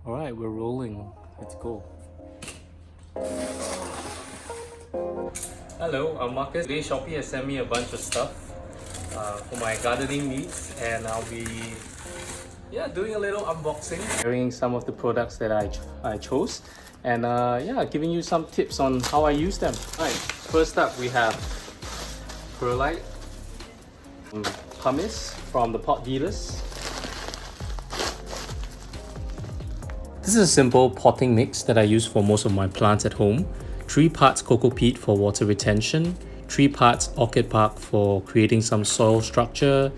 Alright, we're rolling. Let's go. Hello, I'm Marcus. Today Shopee has sent me a bunch of stuff for my gardening needs, and I'll be doing a little unboxing, sharing some of the products that I chose, and giving you some tips on how I use them. Alright, first up we have perlite, pumice from the pot dealers. This is a simple potting mix that I use for most of my plants at home. 3 parts cocoa peat for water retention, 3 parts orchid bark for creating some soil structure,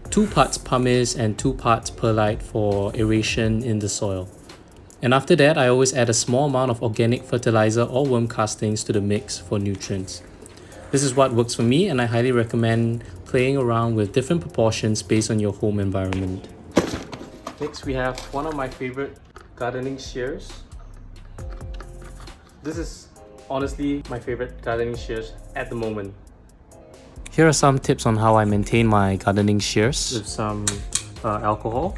2 parts pumice and 2 parts perlite for aeration in the soil. And after that, I always add a small amount of organic fertilizer or worm castings to the mix for nutrients. This is what works for me, and I highly recommend playing around with different proportions based on your home environment. Next, we have one of my favorite gardening shears. This is honestly my favorite gardening shears at the moment. Here are some tips on how I maintain my gardening shears with some alcohol,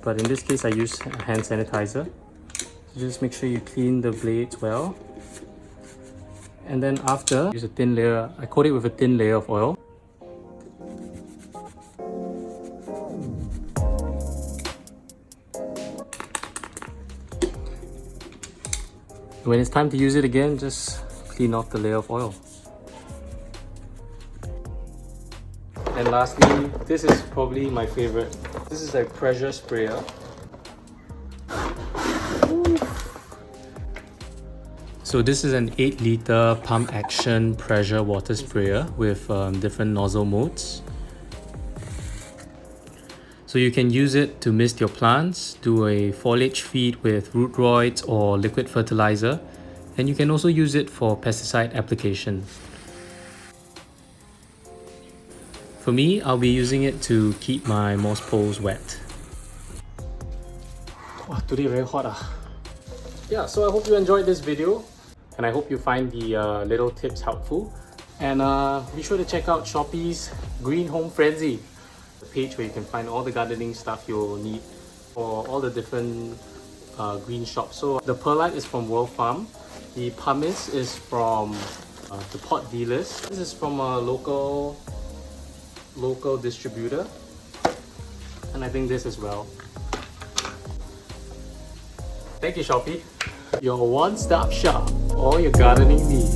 but in this case I use hand sanitizer. So just make sure you clean the blades well, and then after, use a thin layer. I coat it with a thin layer of oil. When it's time to use it again, just clean off the layer of oil. And lastly, this is probably my favorite. This is a pressure sprayer. So this is an 8-liter pump action pressure water sprayer with different nozzle modes. So you can use it to mist your plants, do a foliage feed with root roids or liquid fertilizer, and you can also use it for pesticide application. For me, I'll be using it to keep my moss poles wet. Wow, today very hot. Yeah, so I hope you enjoyed this video, and I hope you find the little tips helpful. And be sure to check out Shopee's Green Home Frenzy, the page where you can find all the gardening stuff you'll need for all the different green shops. So the perlite is from World Farm, the pumice is from the pot dealers. This is from a local distributor, and I think this as well. Thank you, Shopee, your one-stop shop for all your gardening needs.